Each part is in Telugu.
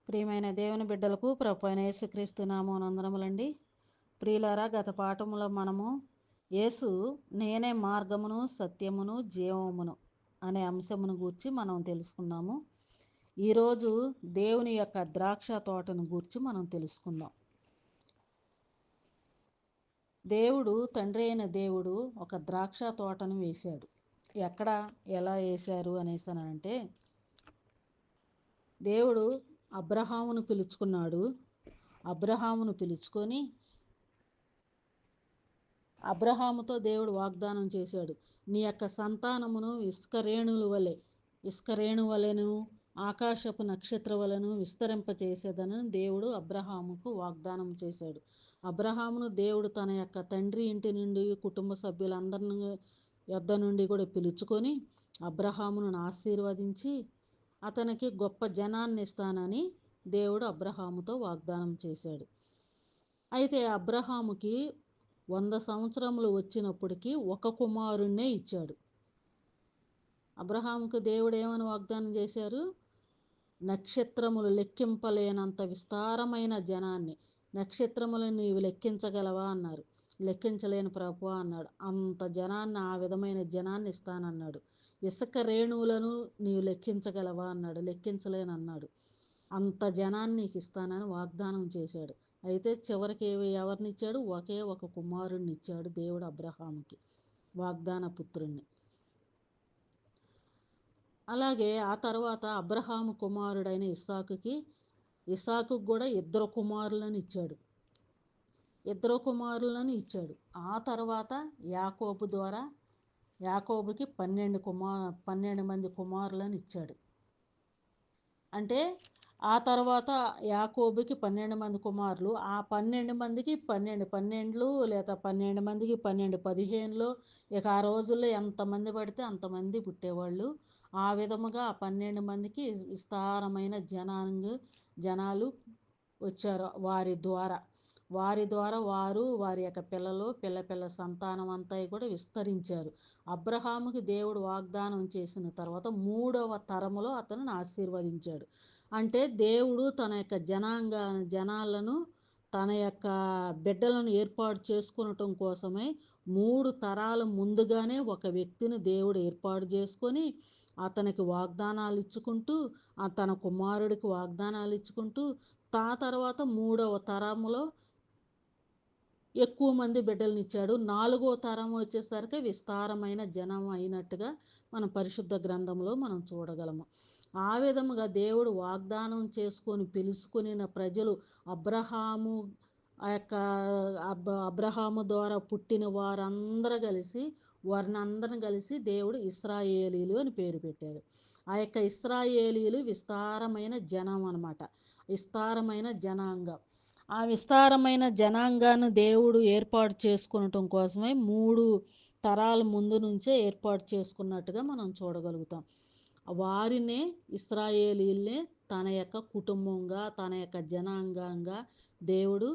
ప్రియమైన దేవుని బిడ్డలకు ప్రభువైన యేసుక్రీస్తు నామమునందనములండి. ప్రియులారా, గత పాఠములో మనము యేసు నేనే మార్గమును సత్యమును జీవమును అనే అంశమును గూర్చి మనం తెలుసుకున్నాము. ఈరోజు దేవుని యొక్క ద్రాక్ష తోటను గూర్చి మనం తెలుసుకుందాం. దేవుడు, తండ్రి అయిన దేవుడు ఒక ద్రాక్ష తోటను వేశాడు. ఎక్కడ, ఎలా వేశారు అనేసానంటే, దేవుడు అబ్రహామును పిలుచుకున్నాడు. అబ్రహామును పిలుచుకొని అబ్రహాముతో దేవుడు వాగ్దానం చేశాడు, నీ యొక్క సంతానమును ఇసుక రేణు వలెను ఆకాశపు నక్షత్ర వలెను విస్తరింపచేసేదనని దేవుడు అబ్రహాముకు వాగ్దానం చేశాడు. అబ్రహామును దేవుడు తన యొక్క తండ్రి ఇంటి నుండి, కుటుంబ సభ్యులందరిని యొద్ద నుండి కూడా పిలుచుకొని అబ్రహామును ఆశీర్వదించి అతనికి గొప్ప జనాన్ని ఇస్తానని దేవుడు అబ్రహాముతో వాగ్దానం చేశాడు. అయితే అబ్రహాముకి 100 సంవత్సరములు వచ్చినప్పటికీ ఒక కుమారుణ్ణే ఇచ్చాడు. అబ్రహాముకు దేవుడు ఏమని వాగ్దానం చేశారు? నక్షత్రములు లెక్కింపలేనంత విస్తారమైన జనాన్ని, నక్షత్రములను నీవు లెక్కించగలవా అన్నారు. లెక్కించలేని ప్రభువా అన్నాడు. అంత జనాన్ని, ఆ విధమైన జనాన్ని ఇస్తానన్నాడు. ఇసుక రేణువులను నీవు లెక్కించగలవా అన్నాడు. లెక్కించలేను అన్నాడు. అంత జనాన్ని నీకు ఇస్తానని వాగ్దానం చేశాడు. అయితే చివరికి ఎవరిని ఇచ్చాడు? ఒకే ఒక కుమారుణ్ణి ఇచ్చాడు దేవుడు అబ్రహాముకి, వాగ్దాన పుత్రుణ్ణి. అలాగే ఆ తర్వాత అబ్రహాము కుమారుడైన ఇస్సాకు కూడా ఇద్దరు కుమారులను ఇచ్చాడు. ఆ తర్వాత యాకోబుకి 12 మంది కుమారులను ఇచ్చాడు. అంటే ఆ తర్వాత యాకోబుకి 12 మంది కుమారులు, ఆ 12 మందికి 12 లేదా 12 మందికి 12 15, ఇక ఆ రోజుల్లో ఎంతమంది పడితే అంతమంది పుట్టేవాళ్ళు. ఆ విధముగా ఆ 12 మందికి విస్తారమైన జనాలు వచ్చారు. వారి ద్వారా వారు, వారి యొక్క పిల్ల సంతానం అంతా కూడా విస్తరించారు. అబ్రహాముకి దేవుడు వాగ్దానం చేసిన తర్వాత 3వ తరములో అతను ఆశీర్వదించాడు. అంటే దేవుడు తన యొక్క జనాలను, తన యొక్క బిడ్డలను ఏర్పాటు చేసుకునటం కోసమే 3 తరాల ముందుగానే ఒక వ్యక్తిని దేవుడు ఏర్పాటు చేసుకొని అతనికి వాగ్దానాలు ఇచ్చుకుంటూ, తన కుమారుడికి వాగ్దానాలు ఇచ్చుకుంటూ, తర్వాత 3వ తరములో ఎక్కువ మంది బిడ్డలను ఇచ్చాడు. 4వ తరం వచ్చేసరికి విస్తారమైన జనం అయినట్టుగా మన పరిశుద్ధ గ్రంథంలో మనం చూడగలము. ఆ విధముగా దేవుడు వాగ్దానం చేసుకొని పిలుచుకున్న ప్రజలు అబ్రహాము ద్వారా పుట్టిన వారిని అందరిని కలిసి దేవుడు ఇశ్రాయేలీలు అని పేరు పెట్టారు. ఆ యొక్క ఇశ్రాయేలీలు విస్తారమైన జనం అన్నమాట, విస్తారమైన జనాంగం. ఆ విస్తారమైన జనాంగాన్ని దేవుడు ఏర్పాటు చేసుకునటం కోసమే 3 తరాల ముందు నుంచే ఏర్పాటు చేసుకున్నట్టుగా మనం చూడగలుగుతాం. వారినే, ఇశ్రాయేలీల్నే తన యొక్క కుటుంబంగా, తన యొక్క జనాంగంగా దేవుడు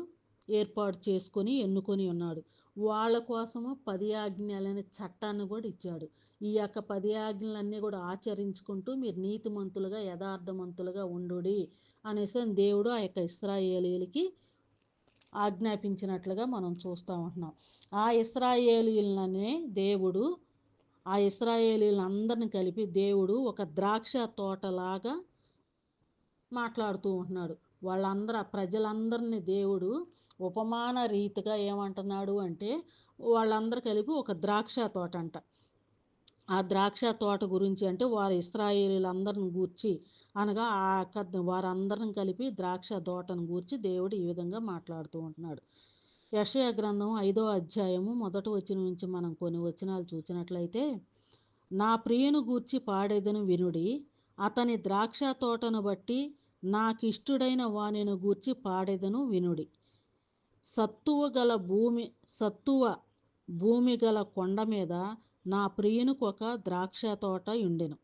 ఏర్పాటు చేసుకొని ఎన్నుకొని ఉన్నాడు. వాళ్ళ కోసము 10 ఆజ్ఞలనే చట్టాన్ని కూడా ఇచ్చాడు. ఈ యొక్క 10 ఆజ్ఞలన్నీ కూడా ఆచరించుకుంటూ మీరు నీతిమంతులుగా, యథార్థమంతులుగా ఉండుడి అనేసి దేవుడు ఆ యొక్క ఇశ్రాయేలీలకి ఆజ్ఞాపించినట్లుగా మనం చూస్తూ ఉంటున్నాం. ఆ ఇశ్రాయేలీలందరిని కలిపి దేవుడు ఒక ద్రాక్ష తోటలాగా మాట్లాడుతూ ఉంటున్నాడు. ప్రజలందరినీ దేవుడు ఉపమాన రీతిగా ఏమంటున్నాడు అంటే, వాళ్ళందరూ కలిపి ఒక ద్రాక్ష తోట అంట. ఆ ద్రాక్ష తోట గురించి అంటే వారి ఇశ్రాయేలీలందరిని గూర్చి, అనగా వారందరిని కలిపి ద్రాక్ష తోటను గూర్చి దేవుడు ఈ విధంగా మాట్లాడుతూ ఉంటున్నాడు. యెషయా గ్రంథం 5వ అధ్యాయము 1వ వచనం నుంచి మనం కొన్ని వచనాలు చూసినట్లయితే, నా ప్రియుని గూర్చి పాడేదను వినుడి, అతని ద్రాక్ష తోటను బట్టి నాకిష్టుడైన వానిని గూర్చి పాడేదను వినుడి. సత్తువ భూమి గల కొండ మీద నా ప్రియునికి ఒక ద్రాక్ష తోట ఉండెను.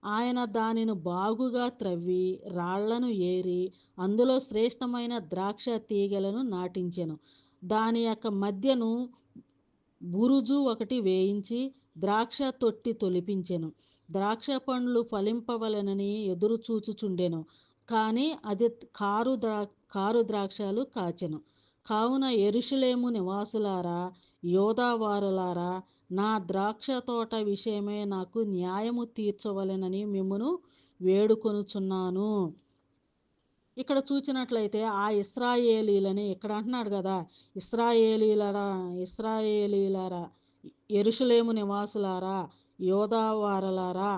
ఆయన దానిని బాగుగా త్రవ్వి రాళ్లను ఏరి అందులో శ్రేష్టమైన ద్రాక్ష తీగలను నాటించెను. దాని యొక్క మధ్యను బురుజు ఒకటి వేయించి ద్రాక్ష తొట్టి తొలిపించెను. ద్రాక్ష పండ్లు ఫలింపవలనని ఎదురు చూచుచుండెను. కానీ అది కారు ద్రాక్షలు కాచెను. కావున యెరూషలేము నివాసులారా, యోధావారులారా, నా ద్రాక్ష తోట విషయమై నాకు న్యాయము తీర్చవలెనని మిమ్మును వేడుకొనుచున్నాను. ఇక్కడ చూచినట్లయితే ఆ ఇశ్రాయేలీలని ఇక్కడ అంటున్నాడు కదా, ఇశ్రాయేలీలరా ఇశ్రాయేలీలరా, యెరూషలేము నివాసులారా, యోధావారలారా.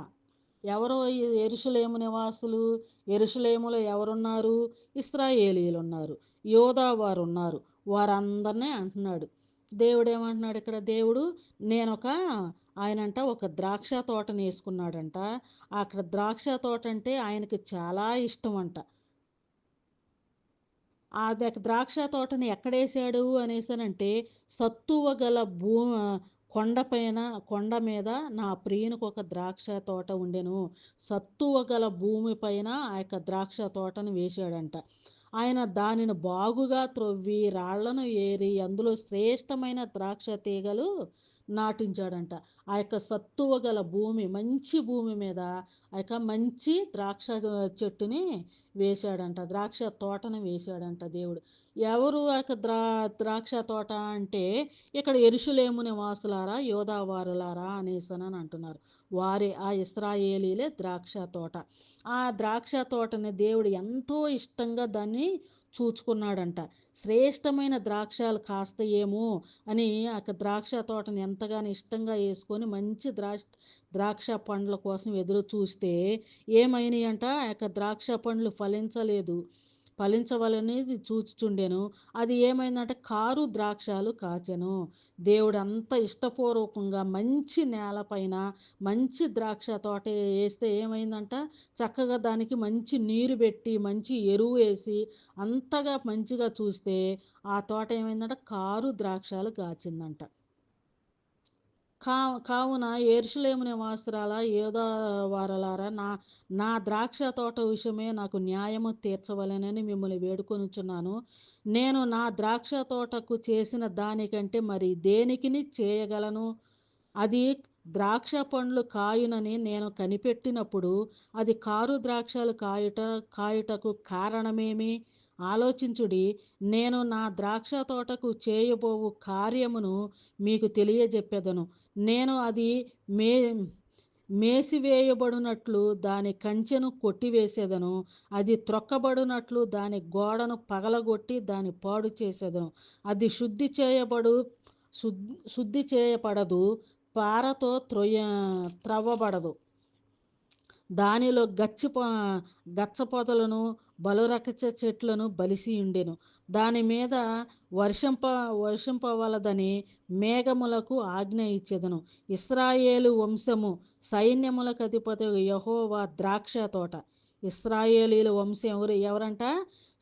ఎవరో ఈ యెరూషలేము నివాసులు? యెరూషలేములో ఎవరున్నారు? ఇశ్రాయేలీలు ఉన్నారు, యోధా వారు ఉన్నారు. వారందరినీ అంటున్నాడు. దేవుడు ఏమంటున్నాడు ఇక్కడ? దేవుడు నేనొక ఆయనంట ఒక ద్రాక్ష తోటని వేసుకున్నాడంట. అక్కడ ద్రాక్ష తోట అంటే ఆయనకి చాలా ఇష్టం అంట. ఆ ద్రాక్ష తోటని ఎక్కడేసాడు అనేసానంటే, సత్తువ గల కొండ మీద నా ప్రియునికి ఒక ద్రాక్ష తోట ఉండెను. సత్తువ గల భూమి పైన ఆ యొక్క ద్రాక్ష తోటను వేశాడంట. ఆయన దానిని బాగుగా త్రవ్వి రాళ్లను ఏరి అందులో శ్రేష్టమైన ద్రాక్ష తీగలు నాటించాడంట. ఆ యొక్క సత్తువ గల భూమి, మంచి భూమి మీద ఆ యొక్క మంచి ద్రాక్ష చెట్టుని వేశాడంట, ద్రాక్ష తోటను వేశాడంట దేవుడు. ఎవరు ఆ యొక్క ద్రాక్ష తోట అంటే ఇక్కడ యెరూషలేము నివాసులారా, యోధావారులారా అనేసనని అంటున్నారు. వారే ఆ ఇశ్రాయేలీలే ద్రాక్ష తోట. ఆ ద్రాక్ష తోటని దేవుడు ఎంతో ఇష్టంగా దాన్ని చూచుకున్నాడంట. శ్రేష్టమైన ద్రాక్షలు కాస్తాయేమో అని ఆ ద్రాక్ష తోటని ఎంతగానో ఇష్టంగా వేసుకొని మంచి ద్రాక్ష పండ్ల కోసం ఎదురు చూస్తే ఏమైనాయి అంట? ఆ యొక్క ద్రాక్ష పండ్లు ఫలించవలని చూచుచుండెను. అది ఏమైందంటే కారు ద్రాక్షలు కాచెను. దేవుడు అంత ఇష్టపూర్వకంగా మంచి నేలపైన మంచి ద్రాక్ష తోట వేస్తే ఏమైందంట? చక్కగా దానికి మంచి నీరు పెట్టి మంచి ఎరువు వేసి అంతగా మంచిగా చూస్తే ఆ తోట ఏమైందంట? కారు ద్రాక్షలు కాచిందంట. కావున యెరూషలేము నివాసులారా, యోధావారలారా, నా ద్రాక్ష తోట విషయమే నాకు న్యాయము తీర్చవలెనని మిమ్మల్ని వేడుకొనుచున్నాను. నేను నా ద్రాక్ష తోటకు చేసిన దానికంటే మరి దేనికిని చేయగలను? అది ద్రాక్ష పండ్లు కాయునని నేను కనిపెట్టినప్పుడు అది కారు ద్రాక్షలు కాయుటకు కారణమేమి? ఆలోచించుడి. నేను నా ద్రాక్ష తోటకు చేయబోవు కార్యమును మీకు తెలియజెప్పెదను. నేను అది మేసివేయబడినట్లు దాని కంచెను కొట్టివేసేదను. అది త్రొక్కబడినట్లు దాని గోడను పగలగొట్టి దాన్ని పాడు చేసేదను. అది శుద్ధి చేయబడదు, పారతో త్రవ్వబడదు. దానిలో గచ్చపొదలను బలురకచ చెట్లను బలిసి ఉండెను. దాని మీద వర్షింపవలదని మేఘములకు ఆజ్ఞ ఇచ్చెదను. ఇశ్రాయేలు వంశము సైన్యములకు అధిపతి యెహోవా ద్రాక్ష తోట. ఇశ్రాయేలీల వంశం ఎవరంట?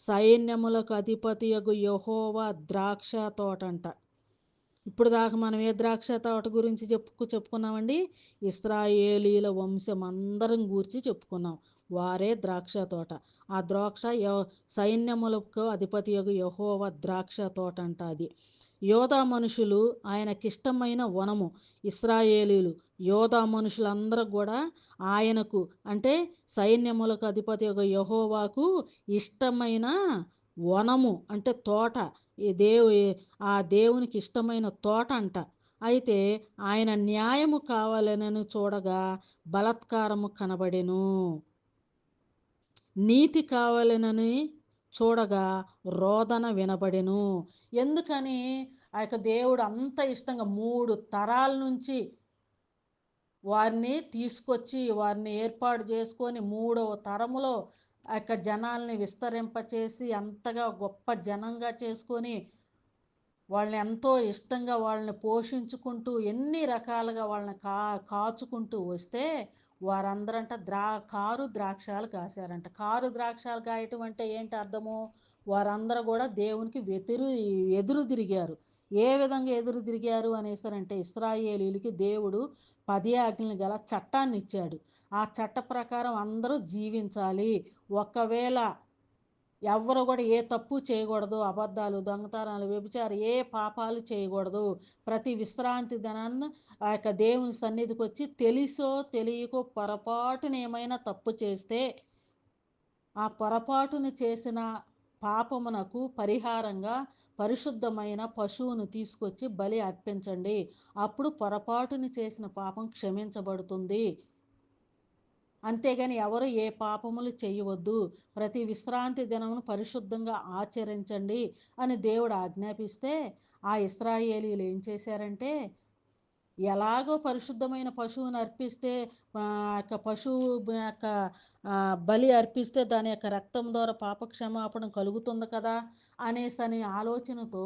సైన్యములకు అధిపతి యెహోవా ద్రాక్ష తోట అంట. ఇప్పుడు దాకా మనం ఏ ద్రాక్ష తోట గురించి చెప్పుకున్నామండి? ఇశ్రాయేలీల వంశం అందరం గూర్చి చెప్పుకున్నాం. వారే ద్రాక్ష తోట. ఆ ద్రాక్ష సైన్యములకు అధిపతి యెహోవా ద్రాక్ష తోట అంట. అది యోధా మనుషులు ఆయనకిష్టమైన వనము. ఇశ్రాయేలీలు యోధా మనుషులందరూ కూడా ఆయనకు అంటే సైన్యములకు అధిపతి యెహోవాకు ఇష్టమైన వనము అంటే తోట. ఆ దేవునికి ఇష్టమైన తోట అంట. అయితే ఆయన న్యాయము కావాలని చూడగా బలాత్కారము కనబడెను, నీతి కావాలనని చూడగా రోదన వినబడెను. ఎందుకని ఆ యొక్క దేవుడు అంత ఇష్టంగా 3 తరాల నుంచి వారిని తీసుకొచ్చి వారిని ఏర్పాటు చేసుకొని 3వ తరములో ఆ యొక్క జనాల్ని విస్తరింపచేసి అంతగా గొప్ప జనంగా చేసుకొని వాళ్ళని ఎంతో ఇష్టంగా వాళ్ళని పోషించుకుంటూ ఎన్ని రకాలుగా వాళ్ళని కాచుకుంటూ వస్తే వారందరంట కారు ద్రాక్షాలు కాశారంట. కారు ద్రాక్షాలు కాయటం అంటే ఏంటి అర్థము? వారందరూ కూడా దేవునికి ఎదురు తిరిగారు. ఏ విధంగా ఎదురు తిరిగారు అనేసారంటే ఇశ్రాయేలీలకి దేవుడు 10 ఆజ్ఞలు గల చట్టాన్ని ఇచ్చాడు. ఆ చట్ట ప్రకారం అందరూ జీవించాలి. ఒకవేళ ఎవ్వరు కూడా ఏ తప్పు చేయకూడదు, అబద్ధాలు, దొంగతనాలు, వ్యభిచారం ఏ పాపాలు చేయకూడదు. ప్రతి విశ్రాంతి దినాన్ని ఆ యొక్క దేవుని సన్నిధికి వచ్చి తెలిసో తెలియకో పొరపాటున ఏమైనా తప్పు చేస్తే ఆ పొరపాటును చేసిన పాపమునకు పరిహారంగా పరిశుద్ధమైన పశువును తీసుకొచ్చి బలి అర్పించండి. అప్పుడు పొరపాటుని చేసిన పాపం క్షమించబడుతుంది. అంతేగాని ఎవరు ఏ పాపములు చేయవద్దు, ప్రతి విశ్రాంతి దినమును పరిశుద్ధంగా ఆచరించండి అని దేవుడు ఆజ్ఞాపిస్తే ఆ ఇశ్రాయేలీయులు ఏం చేశారంటే, ఎలాగో పరిశుద్ధమైన పశువుని అర్పిస్తే యొక్క పశువు యొక్క బలి అర్పిస్తే దాని యొక్క రక్తం ద్వారా పాపక్షమాపణ కలుగుతుంది కదా అనేసని ఆలోచనతో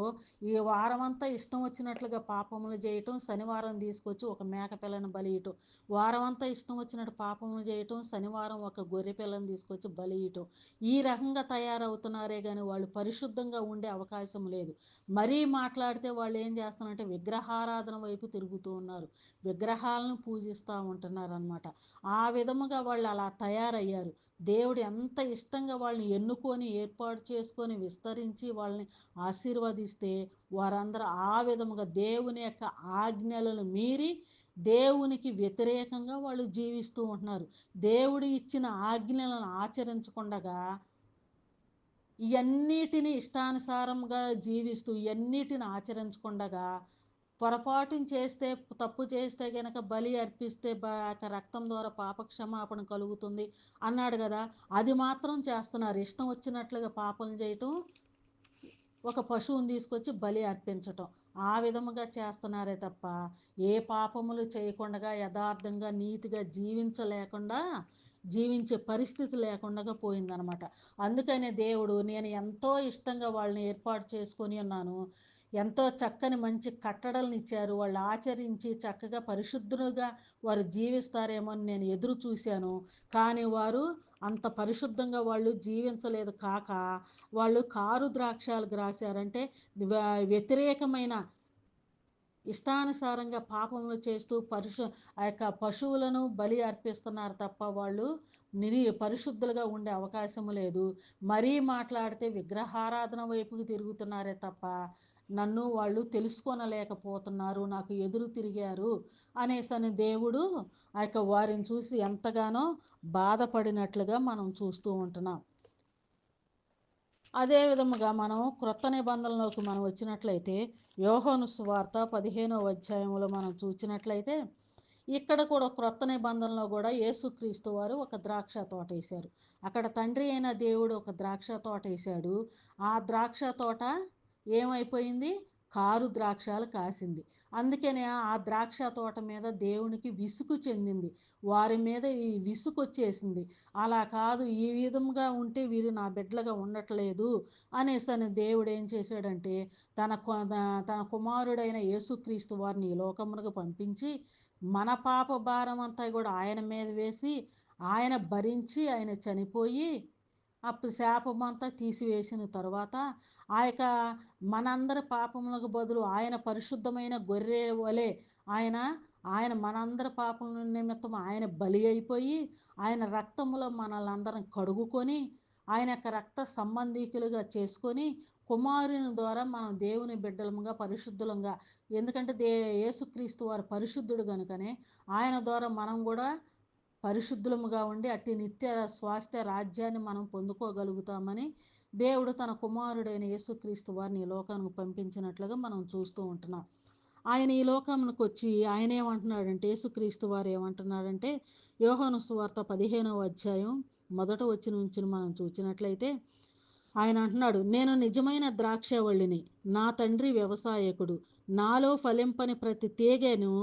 ఈ వారమంతా ఇష్టం వచ్చినట్లుగా పాపములు చేయటం, శనివారం తీసుకొచ్చి ఒక మేక పిల్లని బలియటం, వారమంతా ఇష్టం వచ్చినట్టు పాపములు చేయటం, శనివారం ఒక గొర్రె పిల్లని తీసుకొచ్చి బలియటం, ఈ రకంగా తయారవుతున్నారే కానీ వాళ్ళు పరిశుద్ధంగా ఉండే అవకాశం లేదు. మరీ మాట్లాడితే వాళ్ళు ఏం చేస్తున్నారంటే విగ్రహారాధన వైపు తిరుగుతూ ఉన్నారు, విగ్రహాలను పూజిస్తూ ఉంటున్నారు అన్నమాట. ఆ విధముగా వాళ్ళు అలా తయారయ్యారు. దేవుడు ఎంత ఇష్టంగా వాళ్ళని ఎన్నుకొని ఏర్పాటు చేసుకొని విస్తరించి వాళ్ళని ఆశీర్వదిస్తే వారందరూ ఆ విధముగా దేవుని యొక్క ఆజ్ఞలను మీరి దేవునికి వ్యతిరేకంగా వాళ్ళు జీవిస్తూ ఉంటున్నారు. దేవుడు ఇచ్చిన ఆజ్ఞలను ఆచరించకుండగా ఇవన్నిటిని ఇష్టానుసారంగా జీవిస్తూ ఇవన్నిటిని ఆచరించకుండగా పొరపాటుని చేస్తే, తప్పు చేస్తే గనక బలి అర్పిస్తే రక్తం ద్వారా పాపక్షమాపణ కలుగుతుంది అన్నాడు కదా, అది మాత్రం చేస్తున్నారు. ఇష్టం వచ్చినట్లుగా పాపం చేయటం, ఒక పశువుని తీసుకొచ్చి బలి అర్పించటం, ఆ విధముగా చేస్తున్నారే తప్ప ఏ పాపములు చేయకుండా యథార్థంగా నీతిగా జీవించే పరిస్థితి లేకుండా పోయిందనమాట. అందుకనే దేవుడు నేను ఎంతో ఇష్టంగా వాళ్ళని ఏర్పాటు చేసుకొని ఉన్నాను, ఎంతో చక్కని మంచి కట్టడలను ఇచ్చారు, వాళ్ళు ఆచరించి చక్కగా పరిశుద్ధులుగా వారు జీవిస్తారేమో అని నేను ఎదురు చూశాను. కానీ వారు అంత పరిశుద్ధంగా వాళ్ళు జీవించలేదు. కాక వాళ్ళు కారు ద్రాక్షాలు గ్రాసారంటే వ్యతిరేకమైన ఇష్టానుసారంగా పాపములు చేస్తూ ఆ యొక్క పశువులను బలి అర్పిస్తున్నారు తప్ప వాళ్ళు పరిశుద్ధులుగా ఉండే అవకాశం లేదు. మరీ మాట్లాడితే విగ్రహారాధన వైపుకి తిరుగుతున్నారే తప్ప నన్ను వాళ్ళు తెలుసుకొనలేకపోతున్నారు, నాకు ఎదురు తిరిగారు అనేసని దేవుడు ఆ యొక్క వారిని చూసి ఎంతగానో బాధపడినట్లుగా మనం చూస్తూ ఉంటున్నాం. అదే విధముగా మనం క్రొత్త నిబంధనలోకి మనం వచ్చినట్లయితే యోహాను సువార్త 15వ అధ్యాయంలో మనం చూసినట్లయితే ఇక్కడ కూడా క్రొత్త నిబంధనలో కూడా యేసుక్రీస్తు వారు ఒక ద్రాక్ష తోట వేశారు. అక్కడ తండ్రి అయిన దేవుడు ఒక ద్రాక్ష తోట వేశాడు. ఆ ద్రాక్ష తోట ఏమైపోయింది? కారు ద్రాక్షాలు కాసింది. అందుకనే ఆ ద్రాక్ష తోట మీద దేవునికి విసుగు చెందింది, వారి మీద ఈ విసుగు వచ్చేసింది. అలా కాదు, ఈ విధంగా ఉంటే వీరు నా బిడ్డలుగా ఉండట్లేదు అనేసని దేవుడు ఏం చేశాడంటే తన కుమారుడైన యేసుక్రీస్తు వారిని ఈ లోకమునకు పంపించి మన పాప భారం అంతా కూడా ఆయన మీద వేసి ఆయన భరించి ఆయన చనిపోయి అప్పుడు శాపమంతా తీసివేసిన తర్వాత ఆ యొక్క మనందరి పాపములకు బదులు ఆయన పరిశుద్ధమైన గొర్రె వలె ఆయన మనందరి పాపముల నిమిత్తం ఆయన బలి అయిపోయి ఆయన రక్తములో మనల్ని అందరం కడుగుకొని ఆయన యొక్క రక్త సంబంధీకులుగా చేసుకొని కుమారుని ద్వారా మనం దేవుని బిడ్డలముగా పరిశుద్ధులంగా, ఎందుకంటే యేసుక్రీస్తు వారు పరిశుద్ధుడు కనుకనే ఆయన ద్వారా మనం కూడా పరిశుద్ధులముగా ఉండి అట్టి నిత్య స్వాస్థ్య రాజ్యాన్ని మనం పొందుకోగలుగుతామని దేవుడు తన కుమారుడైన యేసుక్రీస్తు వారిని ఈ లోకానికి పంపించినట్లుగా మనం చూస్తూ ఉంటున్నాం. ఆయన ఈ లోకానికి వచ్చి ఆయన ఏమంటున్నాడంటే, యేసుక్రీస్తు వారు ఏమంటున్నాడంటే యోహాను సువార్త 15వ అధ్యాయం మొదట నుంచి మనం చూసినట్లయితే ఆయన అంటున్నాడు, నేను నిజమైన ద్రాక్షవల్లిని, నా తండ్రి వ్యవసాయకుడు, నాలో ఫలింపని ప్రతి తీగెను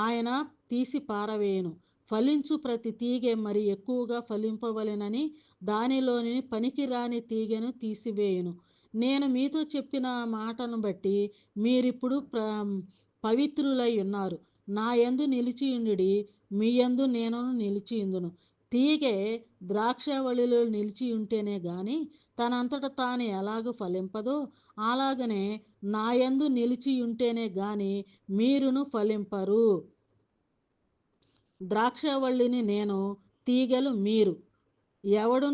ఆయన తీసి పారవేయను, ఫలించు ప్రతి తీగె మరి ఎక్కువగా ఫలింపవలెనని దానిలోని పనికిరాని తీగెను తీసివేయును. నేను మీతో చెప్పిన మాటను బట్టి మీరిప్పుడు పవిత్రులై ఉన్నారు. నా యందు నిలిచియుండుడి, మీ యందు నేను నిలిచియుందును. తీగె ద్రాక్షవల్లిలో నిలిచి ఉంటేనే గాని తనంతట తాను ఎలాగూ ఫలింపదో అలాగనే నా యందు నిలిచి ఉంటేనే గాని మీరును ఫలింపరు. ద్రాక్షవల్లిని నేను, తీగలు మీరు. ఎవడు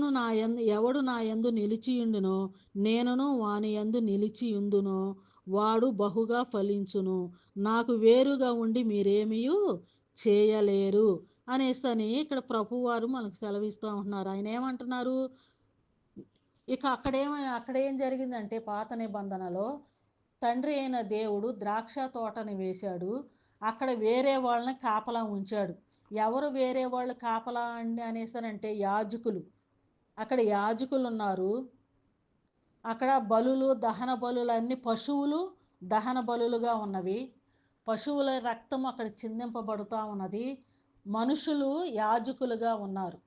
నా యందు నిలిచియుండునో నేనును వాని యందు నిలిచియుందునో వాడు బహుగా ఫలించును. నాకు వేరుగా ఉండి మీరేమీ చేయలేరు అనేసని ఇక్కడ ప్రభువారు మనకు సెలవిస్తూ ఉంటున్నారు. ఆయన ఏమంటున్నారు? ఇక అక్కడేం జరిగిందంటే పాత నిబంధనలో తండ్రి అయిన దేవుడు ద్రాక్ష తోటని వేశాడు. అక్కడ వేరే వాళ్ళని కాపలా ఉంచాడు. ఎవరు వేరే వాళ్ళు కాపలా అండి అనేసానంటే యాజకులు. అక్కడ యాజకులు ఉన్నారు. అక్కడ బలులు, దహన బలులు అన్ని పశువులు దహన బలులుగా ఉన్నవి. పశువుల రక్తం అక్కడ చిందింపబడుతూ ఉన్నది. మనుషులు యాజకులుగా ఉన్నారు.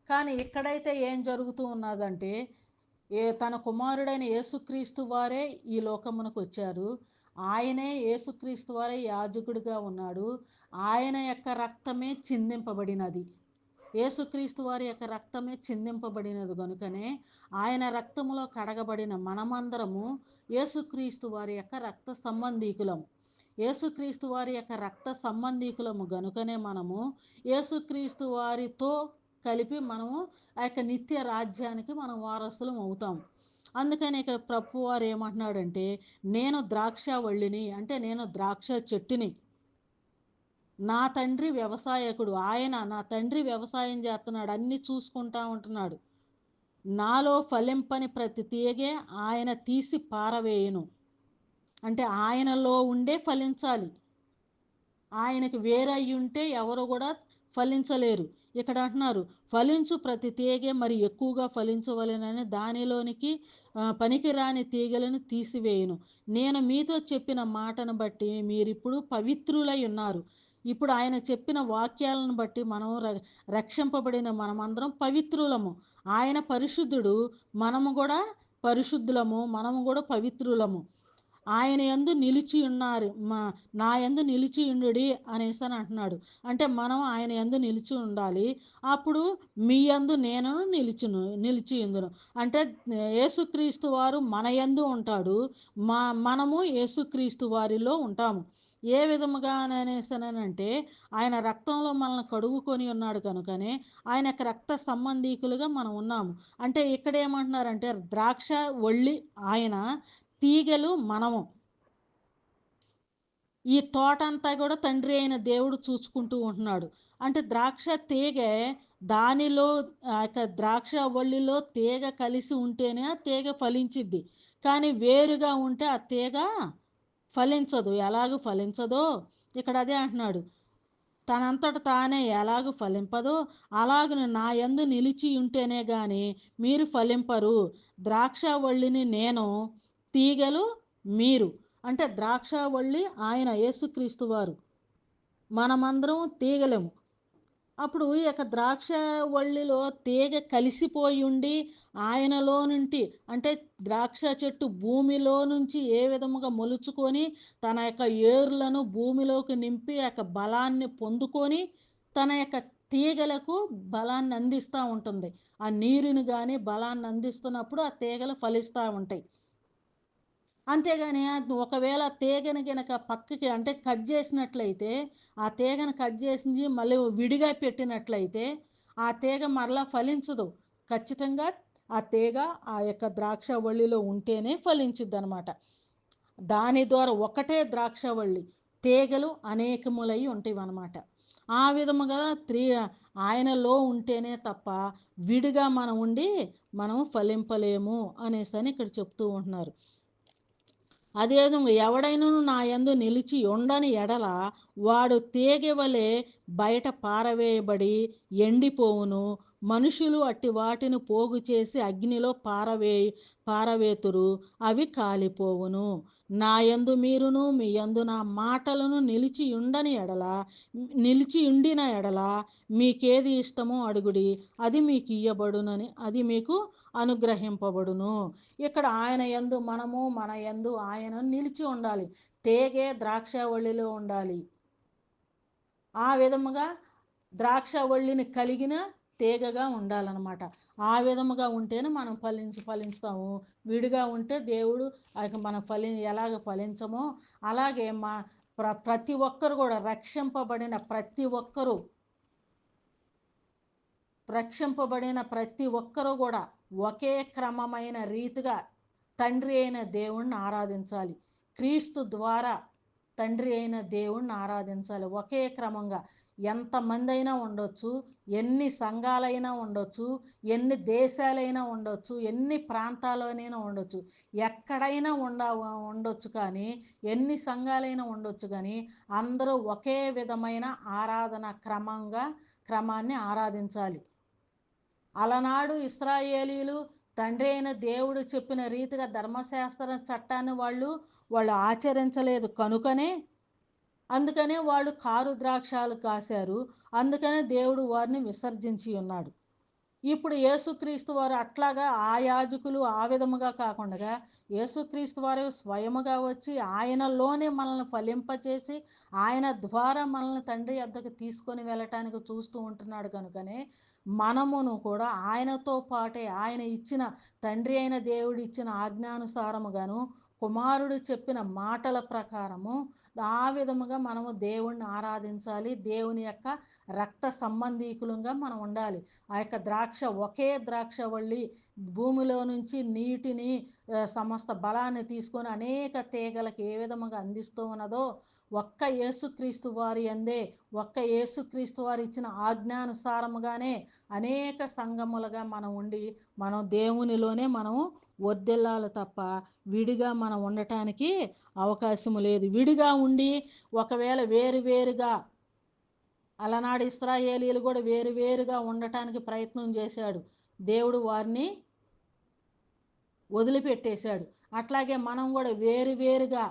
కానీ ఇక్కడైతే ఏం జరుగుతూ ఉన్నదంటే తన కుమారుడైన యేసుక్రీస్తు వారే ఈ లోకమునకు వచ్చారు. ఆయనే యేసుక్రీస్తు వారే యాజకుడిగా ఉన్నాడు. ఆయన యొక్క రక్తమే చిందింపబడినది. యేసుక్రీస్తు వారి యొక్క రక్తమే చిందింపబడినది కనుకనే ఆయన రక్తములో కడగబడిన మనమందరము యేసుక్రీస్తు వారి యొక్క రక్త సంబంధీకులము. యేసుక్రీస్తు వారి యొక్క రక్త సంబంధీకులము గనుకనే మనము యేసుక్రీస్తు వారితో కలిపి మనము ఆ యొక్క నిత్య రాజ్యానికి మనం వారసులం అవుతాం. అందుకని ఇక్కడ ప్రభు వారు ఏమంటున్నాడంటే, నేను ద్రాక్షవల్లిని, అంటే నేను ద్రాక్ష చెట్టుని, నా తండ్రి వ్యవసాయకుడు, ఆయన నా తండ్రి వ్యవసాయం చేస్తున్నాడు, అన్నీ చూసుకుంటా ఉంటున్నాడు. నాలో ఫలింపని ప్రతి తీగే ఆయన తీసి పారవేయును. అంటే ఆయనలో ఉండే ఫలించాలి. ఆయనకి వేరయ్యి ఉంటే ఎవరు కూడా ఫలించలేరు. ఇక్కడ అంటున్నారు, ఫలించు ప్రతి తీగె మరి ఎక్కువగా ఫలించవలెనని దానిలోనికి పనికిరాని తీగలను తీసివేయును. నేను మీతో చెప్పిన మాటను బట్టి మీరిప్పుడు పవిత్రులై ఉన్నారు. ఇప్పుడు ఆయన చెప్పిన వాక్యాలను బట్టి మనం రక్షింపబడిన మనమందరం పవిత్రులము. ఆయన పరిశుద్ధుడు, మనము కూడా పరిశుద్ధులము, మనము కూడా పవిత్రులము. ఆయన యందు నిలిచి ఉన్నారు, నా యందు నిలిచి ఉండుడి అనేసి అని అంటున్నాడు. అంటే మనం ఆయన యందు నిలిచి ఉండాలి. అప్పుడు మీ యందు నేను నిలిచి ఉందును. అంటే యేసుక్రీస్తు వారు మన యందు ఉంటాడు, మనము యేసుక్రీస్తు వారిలో ఉంటాము. ఏ విధముగా అనేసానంటే ఆయన రక్తంలో మనల్ని కడుగుకొని ఉన్నాడు కనుకనే ఆయన యొక్క రక్త సంబంధీకులుగా మనం ఉన్నాము. అంటే ఇక్కడ ఏమంటున్నారంటే ద్రాక్ష వల్లి ఆయన, తీగలు మనము. ఈ తోట అంతా కూడా తండ్రి అయిన దేవుడు చూసుకుంటూ ఉంటున్నాడు. అంటే ద్రాక్ష తీగ, దానిలో ఆ యొక్క ద్రాక్ష వల్లిలో తీగ కలిసి ఉంటేనే ఆ తీగ ఫలించిద్ది. కానీ వేరుగా ఉంటే ఆ తీగ ఫలించదు. ఎలాగూ ఫలించదో ఇక్కడ అదే అంటున్నాడు. తనంతట తానే ఎలాగూ ఫలింపదో అలాగను నా యందు నిలిచి ఉంటేనే కానీ మీరు ఫలింపరు. ద్రాక్షవల్లిని నేను, తీగలు మీరు. అంటే ద్రాక్షవల్లి ఆయన యేసుక్రీస్తు వారు, మనమందరం తీగలము. అప్పుడు ఈ యొక్క ద్రాక్షవల్లిలో తీగ కలిసిపోయి ఉండి ఆయనలో నుండి, అంటే ద్రాక్ష చెట్టు భూమిలో నుంచి ఏ విధముగా మొలుచుకొని తన యొక్క ఏర్లను భూమిలోకి నింపి యొక్క బలాన్ని పొందుకొని తన యొక్క తీగలకు బలాన్ని అందిస్తూ ఉంటుంది. ఆ నీరుని కానీ బలాన్ని అందిస్తున్నప్పుడు ఆ తీగలు ఫలిస్తూ ఉంటాయి. అంతేగాని ఒకవేళ తీగని గనక పక్కకి అంటే కట్ చేసినట్లయితే, ఆ తీగను కట్ చేసి మళ్ళీ విడిగా పెట్టినట్లయితే ఆ తీగ మరలా ఫలించదు. ఖచ్చితంగా ఆ తీగ ఆ యొక్క ద్రాక్షవల్లిలో ఉంటేనే ఫలించిద్ది అనమాట. దాని ద్వారా ఒకటే ద్రాక్షవల్లి, తీగలు అనేకములై ఉంటాయి అన్నమాట. ఆ విధముగా ఆయనలో ఉంటేనే తప్ప విడిగా మనం ఉండి మనం ఫలింపలేము అనేసి ఇక్కడ చెప్తూ ఉంటున్నారు. అదేవిధంగా ఎవడైనను నా యందు నిలిచి ఉండని ఎడల వాడు తీగె వలె బయట పారవేయబడి ఎండిపోవును. మనుషులు అట్టి వాటిని పోగు చేసి అగ్నిలో పారవేతురు, అవి కాలిపోవును. నా యందు మీరును మీ యందు నా మాటలను నిలిచి ఉండిన ఎడల మీకేది ఇష్టమో అడుగుడి, అది మీకు ఇయ్యబడునని, అది మీకు అనుగ్రహింపబడును. ఇక్కడ ఆయన యందు మనము, మన యందు ఆయన నిలిచి ఉండాలి. తీగే ద్రాక్షవల్లిలో ఉండాలి. ఆ విధముగా ద్రాక్షవల్లిని కలిగిన తీగగా ఉండాలన్నమాట. ఆ విధముగా ఉంటేనే మనం ఫలించుతాము. విడిగా ఉంటే దేవుడు మనం ఎలాగ ఫలించమో అలాగే ప్రతి ఒక్కరు కూడా రక్షింపబడిన ప్రతి ఒక్కరు కూడా ఒకే క్రమమైన రీతిగా తండ్రి అయిన దేవుణ్ణి ఆరాధించాలి. క్రీస్తు ద్వారా తండ్రి అయిన దేవుణ్ణి ఆరాధించాలి ఒకే క్రమంగా. ఎంతమంది అయినా ఉండొచ్చు, ఎన్ని సంఘాలైనా ఉండొచ్చు, ఎన్ని దేశాలైనా ఉండొచ్చు, ఎన్ని ప్రాంతాలైనా ఉండొచ్చు, ఎక్కడైనా ఉండొచ్చు, కానీ ఎన్ని సంఘాలైనా ఉండొచ్చు, కానీ అందరూ ఒకే విధమైన ఆరాధన క్రమాన్ని ఆరాధించాలి. అలనాడు ఇశ్రాయేలీలు తండ్రి అయిన దేవుడు చెప్పిన రీతిగా ధర్మశాస్త్ర చట్టాన్ని వాళ్ళు ఆచరించలేదు కనుకనే, అందుకనే వాళ్ళు కారు ద్రాక్షాలు కాశారు. అందుకనే దేవుడు వారిని విసర్జించి ఉన్నాడు. ఇప్పుడు యేసుక్రీస్తు వారు అట్లాగా ఆ యాజకులు ఆ విధముగా కాకుండా యేసుక్రీస్తు వారు స్వయముగా వచ్చి ఆయనలోనే మనల్ని ఫలింపచేసి ఆయన ద్వారా మనల్ని తండ్రి వద్దకు తీసుకొని వెళ్ళటానికి చూస్తూ ఉంటున్నాడు. కనుకనే మనమును కూడా ఆయనతో పాటే ఆయన ఇచ్చిన తండ్రి అయిన దేవుడు ఇచ్చిన ఆజ్ఞానుసారముగాను కుమారుడు చెప్పిన మాటల ప్రకారము ఆ విధముగా మనము దేవుణ్ణి ఆరాధించాలి. దేవుని యొక్క రక్త సంబంధీకులంగా మనం ఉండాలి. ఆ యొక్క ఒకే ద్రాక్షవల్లి భూమిలో నుంచి నీటిని సమస్త బలాన్ని తీసుకొని అనేక తీగలకు ఏ విధముగా అందిస్తూ ఉన్నదో, ఒక్క యేసుక్రీస్తు వారి అందే ఒక్క యేసుక్రీస్తు వారు ఇచ్చిన ఆజ్ఞానుసారముగానే అనేక సంఘములుగా మనం ఉండి మనం దేవునిలోనే మనము వర్ధిల్లాలి తప్ప విడిగా మనం ఉండటానికి అవకాశం లేదు. విడిగా ఉండి ఒకవేళ వేరుగా అలనాడు ఇశ్రాయేలీలు కూడా వేరుగా ఉండటానికి ప్రయత్నం చేశాడు. దేవుడు వారిని వదిలిపెట్టేశాడు. అట్లాగే మనం కూడా వేరుగా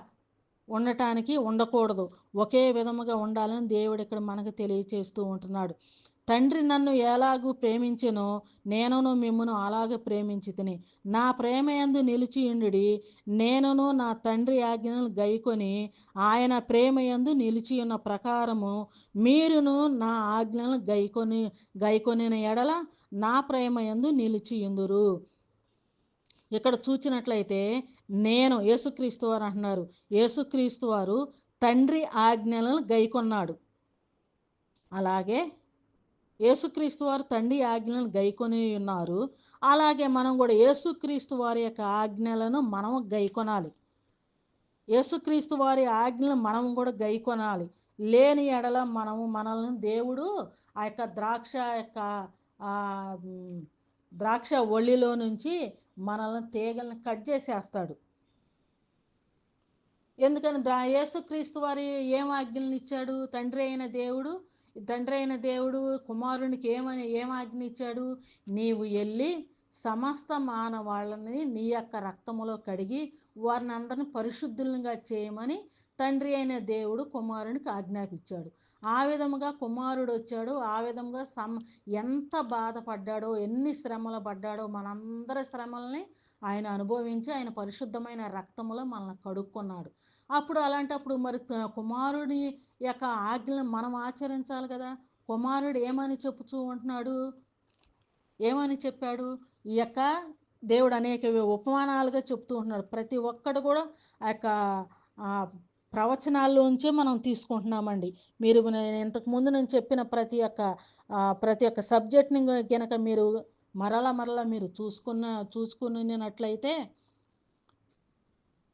ఉండకూడదు, ఒకే విధముగా ఉండాలని దేవుడు ఇక్కడ మనకు తెలియచేస్తూ ఉంటున్నాడు. తండ్రి నన్ను ఎలాగూ ప్రేమించెనో నేనును మిమ్మును అలాగే ప్రేమించి తిని నా ప్రేమ యందు నిలిచియుండుడి. నేనును నా తండ్రి ఆజ్ఞలను గైకొని ఆయన ప్రేమ యందు నిలిచి ఉన్న ప్రకారము మీరును నా ఆజ్ఞలను గైకొనిన ఎడల నా ప్రేమ యందు నిలిచియుందురు. ఇక్కడ చూచినట్లయితే నేను యేసుక్రీస్తు వారు అంటున్నారు, యేసుక్రీస్తు వారు తండ్రి ఆజ్ఞలను గైకొన్నాడు. అలాగే యేసుక్రీస్తు వారు తండ్రి ఆజ్ఞలను గైకొని ఉన్నారు. అలాగే మనం కూడా యేసుక్రీస్తు వారి యొక్క ఆజ్ఞలను మనం గైకొనాలి. యేసుక్రీస్తు వారి ఆజ్ఞలను మనం కూడా గైకొనాలి. లేని ఎడల మనల్ని దేవుడు ఆ యొక్క ద్రాక్ష ఒళ్ళిలో నుంచి మనల్ని తీగలను కట్ చేసేస్తాడు. ఎందుకని యేసుక్రీస్తు వారి ఏం ఆజ్ఞలను ఇచ్చాడు? తండ్రి అయిన దేవుడు కుమారునికి ఏం ఆజ్ఞ ఇచ్చాడు? నీవు వెళ్ళి సమస్త మానవాళ్ళని నీ యొక్క రక్తములో కడిగి వారిని అందరిని పరిశుద్ధులుగా చేయమని తండ్రి అయిన దేవుడు కుమారునికి ఆజ్ఞాపించాడు. ఆ విధముగా కుమారుడు వచ్చాడు. ఆ విధంగా ఎంత బాధపడ్డాడో, ఎన్ని శ్రమలు పడ్డాడో, మనందరి శ్రమల్ని ఆయన అనుభవించి ఆయన పరిశుద్ధమైన రక్తములో మనల్ని కడుక్కున్నాడు. అప్పుడు అలాంటప్పుడు మరి కుమారుడి యొక్క ఆజ్ఞలను మనం ఆచరించాలి కదా. కుమారుడు ఏమని చెప్పుచూ ఉంటున్నాడు? ఏమని చెప్పాడు? ఈ యొక్క దేవుడు అనేక ఉపమానాలుగా చెప్తూ ఉంటున్నాడు. ప్రతి ఒక్కడు కూడా ఆ యొక్క ప్రవచనాల్లోంచే మనం తీసుకుంటున్నామండి. మీరు ఇంతకుముందు నేను చెప్పిన ప్రతి ఒక్క సబ్జెక్ట్ని కనుక మీరు మరలా మీరు చూసుకున్నట్లయితే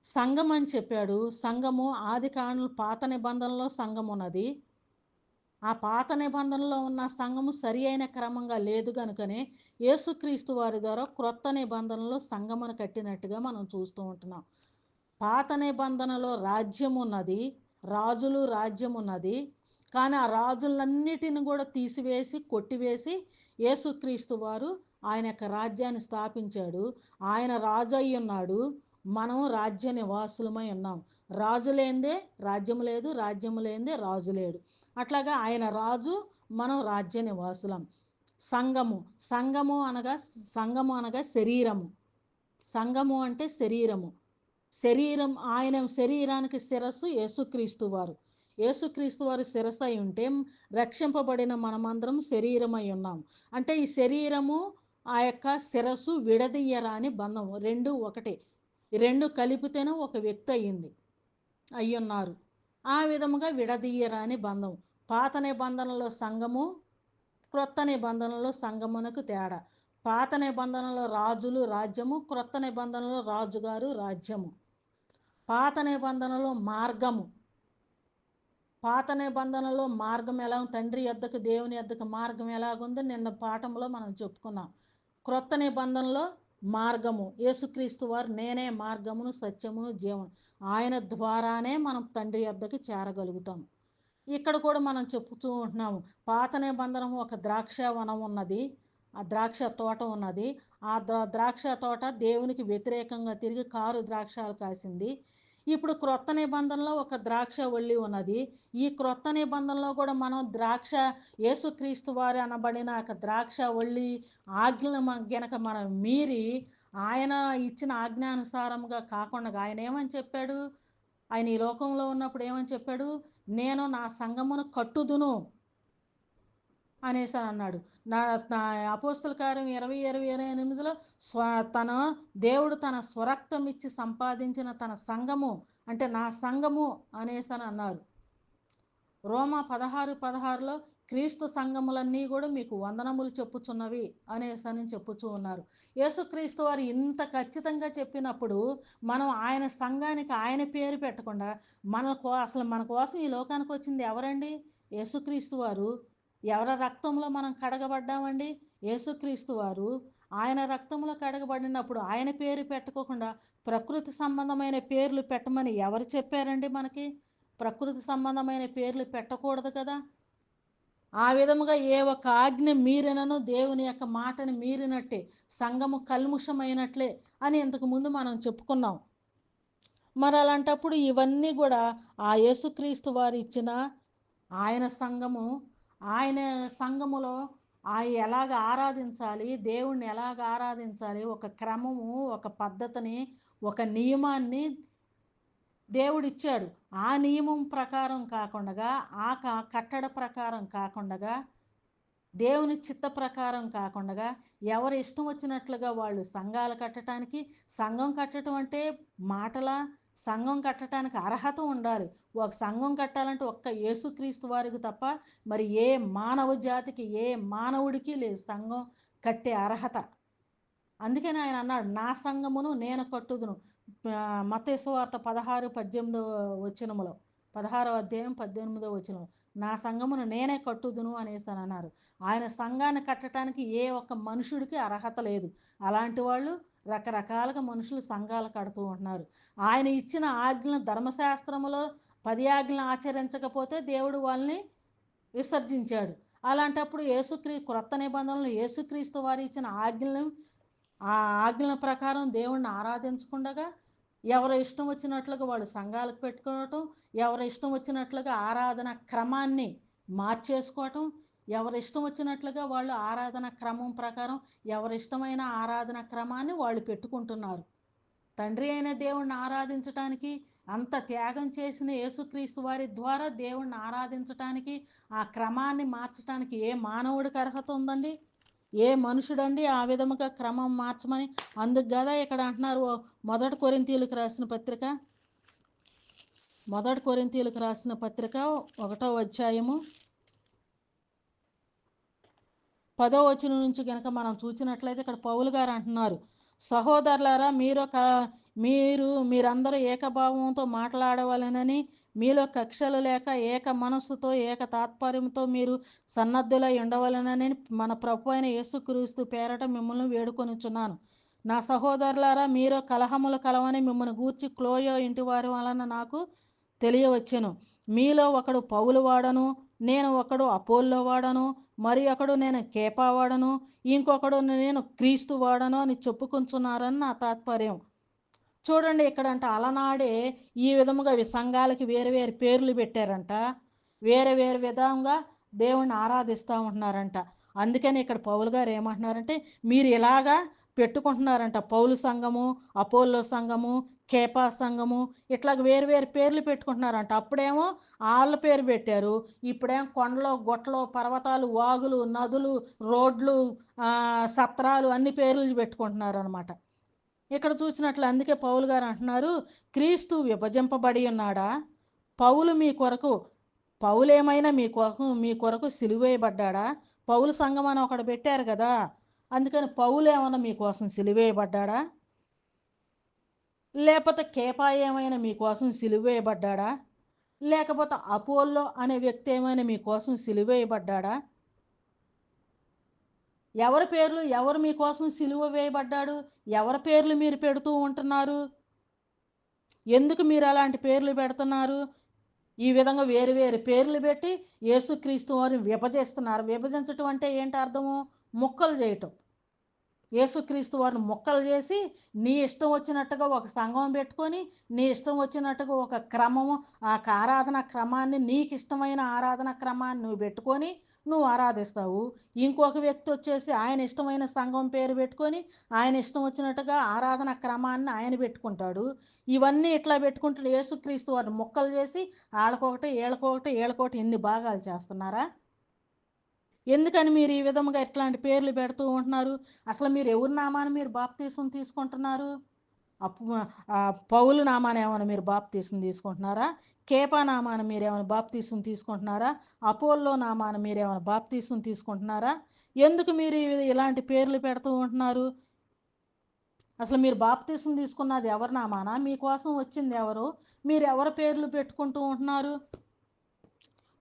సంఘం అని చెప్పాడు. సంఘము ఆది కాండం పాత నిబంధనలో సంఘం ఉన్నది. ఆ పాత నిబంధనలో ఉన్న సంఘము సరి అయిన క్రమంగా లేదు కనుకనే యేసుక్రీస్తు వారి ద్వారా క్రొత్త నిబంధనలో సంఘమును కట్టినట్టుగా మనం చూస్తూ ఉంటున్నాం. పాత నిబంధనలో రాజ్యం ఉన్నది, రాజ్యం ఉన్నది. కానీ ఆ రాజులన్నిటిని కూడా తీసివేసి కొట్టివేసి యేసుక్రీస్తు వారు ఆయన యొక్క రాజ్యాన్ని స్థాపించాడు. ఆయన రాజు అయి ఉన్నాడు. మనం రాజ్య నివాసులమై ఉన్నాం. రాజు లేనిదే రాజ్యం లేదు, రాజ్యం లేనిదే రాజు లేడు. అట్లాగా ఆయన రాజు, మనం రాజ్య నివాసులం. సంఘము అనగా శరీరము. సంఘము అంటే శరీరం. ఆయన శరీరానికి శిరస్సు యేసుక్రీస్తు వారు. యేసుక్రీస్తు వారు శిరస్సు అయి ఉంటే రక్షింపబడిన మనమందరం శరీరమై ఉన్నాం. అంటే ఈ శరీరము ఆ యొక్క శిరస్సు విడదీయరాని బంధం. రెండు ఒకటే. రెండు కలిపితేనే ఒక వ్యక్తి అయ్యున్నారు. ఆ విధముగా విడదీయరాని బంధం. పాత నిబంధనలో సంఘము, క్రొత్త నిబంధనలో సంఘమునకు తేడా. పాత నిబంధనలో రాజులు రాజ్యము, క్రొత్త నిబంధనలో రాజుగారు రాజ్యము. పాత నిబంధనలో మార్గము, పాత నిబంధనలో మార్గం ఎలా తండ్రి యొద్దకు దేవుని యొద్దకు మార్గం ఎలాగుందో నిన్న పాఠంలో మనం చెప్పుకున్నాం. క్రొత్త నిబంధనలో మార్గము యేసుక్రీస్తు వారు నేనే మార్గమును సత్యమును జీవము, ఆయన ద్వారానే మనం తండ్రి యొద్దకు చేరగలుగుతాం. ఇక్కడ కూడా మనం చెప్పుతూ ఉంటున్నాము, పాత నిబంధన ఒక ద్రాక్ష వనం ఉన్నది, ఆ ద్రాక్ష తోట ఉన్నది. ఆ ద్రాక్ష తోట దేవునికి వ్యతిరేకంగా తిరిగి కారు ద్రాక్షాలు కాసింది. ఇప్పుడు క్రొత్త నిబంధనలో ఒక ద్రాక్ష వల్లి ఉన్నది. ఈ క్రొత్త నిబంధనలో కూడా మనం ద్రాక్ష యేసుక్రీస్తు వారు అనబడిన ఒక ద్రాక్ష వల్లి ఆజ్ఞలను గనక మనం మీరి ఆయన ఇచ్చిన ఆజ్ఞానుసారంగా కాకుండా ఆయన ఏమని చెప్పాడు, ఆయన ఈ లోకంలో ఉన్నప్పుడు ఏమని చెప్పాడు, నేను నా సంఘమును కట్టుదును అనేసి అన్నాడు. నా అపోస్తల కార్యం 20:28లో తన దేవుడు తన స్వరక్తం ఇచ్చి సంపాదించిన తన సంఘము అంటే నా సంఘము అనేసి అన్నారు. రోమా 16:16లో క్రీస్తు సంఘములన్నీ కూడా మీకు వందనములు చెప్పుచున్నవి అనేసి చెప్పుచూ ఉన్నారు. యేసుక్రీస్తు వారు ఇంత ఖచ్చితంగా చెప్పినప్పుడు మనం ఆయన సంఘానికి ఆయన పేరు పెట్టకుండా అసలు మన కోసం ఈ లోకానికి వచ్చింది ఎవరండి? యేసుక్రీస్తు వారు. ఎవరి రక్తంలో మనం కడగబడ్డామండి? యేసుక్రీస్తు వారు. ఆయన రక్తంలో కడగబడినప్పుడు ఆయన పేరు పెట్టుకోకుండా ప్రకృతి సంబంధమైన పేర్లు పెట్టమని ఎవరు చెప్పారండి మనకి? ప్రకృతి సంబంధమైన పేర్లు పెట్టకూడదు కదా. ఆ విధముగా ఏ ఒక్క ఆజ్ఞ మీరినను దేవుని యొక్క మాటని మీరినట్టే సంఘము కల్ముషమైనట్లే అని ఇంతకుముందు మనం చెప్పుకున్నాం. మరి అలాంటప్పుడు ఇవన్నీ కూడా ఆ యేసుక్రీస్తు వారు ఇచ్చిన ఆయన సంఘము, ఆయన సంఘములో ఆయన ఎలాగ ఆరాధించాలి, దేవుణ్ణి ఎలాగ ఆరాధించాలి, ఒక క్రమము, ఒక పద్ధతిని, ఒక నియమాన్ని దేవుడిచ్చాడు. ఆ నియమం ప్రకారం కాకుండా, ఆ కట్టడ ప్రకారం కాకుండా, దేవుని చిత్త ప్రకారం కాకుండా ఎవరు ఇష్టం వచ్చినట్లుగా వాళ్ళు సంఘాలు కట్టడానికి, సంఘం కట్టడం అంటే మాటల, సంఘం కట్టడానికి అర్హత ఉండాలి. ఒక సంఘం కట్టాలంటే ఒక్క యేసుక్రీస్తు వారికి తప్ప మరి ఏ మానవ జాతికి, ఏ మానవుడికి లేదు సంఘం కట్టే అర్హత. అందుకని ఆయన అన్నాడు, నా సంఘమును నేను కట్టుదును. మత్తయి సువార్త 16:18 16వ అధ్యాయం 18 నా సంఘమును నేనే కట్టుదును అనేసి అన్నారు. ఆయన సంఘాన్ని కట్టడానికి ఏ ఒక్క మనుషుడికి అర్హత లేదు. అలాంటి వాళ్ళు రకరకాలుగా మనుషులు సంఘాలు కడుతూ ఉంటున్నారు. ఆయన ఇచ్చిన ఆజ్ఞలను ధర్మశాస్త్రములో 10 ఆజ్ఞలను ఆచరించకపోతే దేవుడు వాళ్ళని విసర్జించాడు. అలాంటప్పుడు క్రొత్త నిబంధనలు యేసుక్రీస్తు వారు ఇచ్చిన ఆజ్ఞలను, ఆ ఆజ్ఞల ప్రకారం దేవుణ్ణి ఆరాధించకుండా ఎవరు ఇష్టం వచ్చినట్లుగా వాళ్ళు సంఘాలకు పెట్టుకోవటం, ఎవరు ఇష్టం వచ్చినట్లుగా ఆరాధన క్రమాన్ని మార్చేసుకోవటం, ఎవరు ఇష్టం వచ్చినట్లుగా వాళ్ళు ఆరాధన క్రమం ప్రకారం ఎవరిష్టమైన ఆరాధన క్రమాన్ని వాళ్ళు పెట్టుకుంటున్నారు. తండ్రి అయిన దేవుణ్ణి ఆరాధించటానికి అంత త్యాగం చేసిన యేసుక్రీస్తు వారి ద్వారా దేవుణ్ణి ఆరాధించటానికి ఆ క్రమాన్ని మార్చడానికి ఏ మానవుడికి అర్హత ఉందండి? ఏ మనుషుడండి ఆ విధముగా క్రమం మార్చమని? అందుకు కదా ఇక్కడ అంటున్నారు, మొదటి కొరింథీయులకు రాసిన పత్రిక 1వ అధ్యాయము 10వ వచనం నుంచి కనుక మనం చూసినట్లయితే ఇక్కడ పౌలు గారు అంటున్నారు, సహోదరులారా మీరందరూ ఏకభావంతో మాట్లాడవాలనని, మీలో కక్షలు లేక ఏక మనస్సుతో ఏక తాత్పర్యంతో మీరు సన్నద్ధులై ఉండవలనని మన ప్రభు అయిన యేసుక్రీస్తు పేరట మిమ్మల్ని వేడుకొనుచున్నాను. నా సహోదరులారా, మీరు కలహములు కలవని మిమ్మల్ని గూర్చి క్లోయో ఇంటి వారి వలన నాకు తెలియవచ్చెను. మీలో ఒకడు పౌలు వాడను, నేను ఒకడు అపోల్లో వాడను, మరి ఒకడు నేను కేపా వాడను, ఇంకొకడు నేను క్రీస్తు వాడను అని చెప్పుకుంటున్నారని నా తాత్పర్యం. చూడండి, ఇక్కడంట అలనాడే ఈ విధముగా సంఘాలకి వేరు వేరు పేర్లు పెట్టారంట, వేరే వేరు విధంగా దేవుణ్ణి ఆరాధిస్తూ ఉంటున్నారంట. అందుకని ఇక్కడ పౌలు గారు ఏమంటున్నారంటే, మీరు ఇలాగా పెట్టుకుంటున్నారంట, పౌలు సంఘము, అపోల్లో సంఘము, కేపా సంఘము, ఇట్లా వేరు వేరు పేర్లు పెట్టుకుంటున్నారంట. అప్పుడేమో వాళ్ళ పేరు పెట్టారు, ఇప్పుడేమో కొండలు, గుట్టలు, పర్వతాలు, వాగులు, నదులు, రోడ్లు, సత్రాలు అన్ని పేర్లు పెట్టుకుంటున్నారు అనమాట. ఇక్కడ చూసినట్లు అందుకే పౌలు గారు అంటున్నారు, క్రీస్తు విభజింపబడి ఉన్నాడా? పౌలు ఏమైనా మీ కొరకు సిలువేయబడ్డా? పౌలు సంఘం అని ఒకడు పెట్టారు కదా, అందుకని పౌలు ఏమైనా మీకోసం సిలువేయబడ్డా? లేకపోతే కేపా ఏమైనా మీకోసం సిలువేయబడ్డా? లేకపోతే అపోల్లో అనే వ్యక్తి ఏమైనా మీకోసం సిలువేయబడ్డా? ఎవరి పేర్లు ఎవరు మీకోసం సిలువ వేయబడ్డాడు? ఎవరి పేర్లు మీరు పెడుతూ ఉంటున్నారు? ఎందుకు మీరు అలాంటి పేర్లు పెడుతున్నారు? ఈ విధంగా వేరు వేరు పేర్లు పెట్టి యేసుక్రీస్తు వారిని విభజిస్తున్నారు. విభజించటం అంటే ఏంటి అర్థము? ముక్కలు చేయటం. యేసుక్రీస్తు వారిని ముక్కలు చేసి నీ ఇష్టం వచ్చినట్టుగా ఒక సంఘం పెట్టుకొని నీ ఇష్టం వచ్చినట్టుగా ఒక క్రమము ఆరాధన క్రమాన్ని నీకు ఇష్టమైన ఆరాధన క్రమాన్ని నువ్వు పెట్టుకొని నువ్వు ఆరాధిస్తావు. ఇంకొక వ్యక్తి వచ్చేసి ఆయన ఇష్టమైన సంఘం పేరు పెట్టుకొని ఆయన ఇష్టం వచ్చినట్టుగా ఆరాధన క్రమాన్ని ఆయన పెట్టుకుంటాడు. ఇవన్నీ ఇట్లా పెట్టుకుంటాడు. యేసుక్రీస్తు వారిని ముక్కలు చేసి ఆళ్ళకొకటి వీళ్ళకొకటి వీళ్ళకొకటి ఎన్ని భాగాలు చేస్తున్నారా? ఎందుకని మీరు ఈ విధముగా ఇట్లాంటి పేర్లు పెడుతూ ఉంటున్నారు? అసలు మీరు ఎవరి నామాన్ని మీరు బాప్తీసం తీసుకుంటున్నారు? పౌలు నామాన ఏమైనా మీరు బాప్తీసం తీసుకుంటున్నారా? కేపా నామాన మీరేమైనా బాప్తీసం తీసుకుంటున్నారా? అపోల్లో నామాన మీరేమైనా బాప్తీసం తీసుకుంటున్నారా? ఎందుకు మీరు ఇలాంటి పేర్లు పెడుతూ ఉంటున్నారు? అసలు మీరు బాప్తీసం తీసుకున్నది ఎవరి నామాన? మీకోసం వచ్చింది ఎవరు? మీరు ఎవరి పేర్లు పెట్టుకుంటూ ఉంటున్నారు?